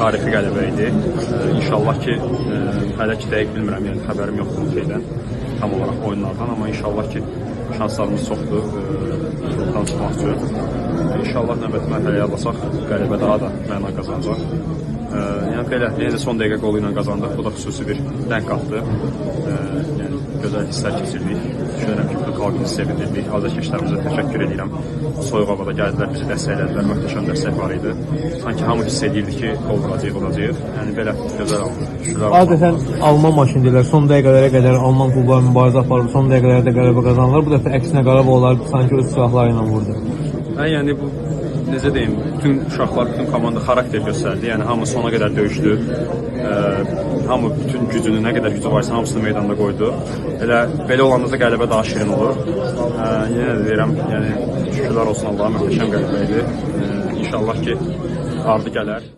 tarixi qələbə idi. İnşallah ki, hələ ki dəqiq bilmirəm, yəni xəbərim yoxdur şeydən, tam olaraq oyunlardan, amma inşallah ki, şanslarımız çoxdur grupdan çıxmaq üçün. İnşallah növbəti mərhələyə alsaq, qələbə daha da məna qazanacaq. Yəni belə, necə son dəqiqə qolu ilə qazandıq, bu da xüsusi bir rəng qatdı. Yəni gözəl hisslər keçirdik. Düşünürəm ki, bu xalqımızı sevindirdik. Azərkeşlərimizə təşəkkür edirəm. Soyuq havada gəldilər, bizi dəstəklədilər, möhtəşəm dəstək var idi. Sanki hamı hiss edirdi ki, qol vuracaq. Yəni belə gözəl oldu. Adətən Alman maşını deyirlər, son dəqiqələrə qədər Alman klubları mübarizə aparıb, son dəqiqələrdə qələbə qazanırlar. Bu dəfə əksinə Qarabaoğlar sanki öz silahları ilə vurdu. Yəni bu necə deyim, bütün uşaqlar, bütün komanda xarakter göstərdi. Yəni hamı sona qədər döyüşdü. Hamı bütün gücünü, nə qədər gücü varsa hamısını meydanda qoydu. Belə olanda da qələbə daha şirin olur. Yenə də deyirəm, yəni şükürlər olsun Allaha, möhtəşəm qələbə idi. İnşallah ki, ardı gələr.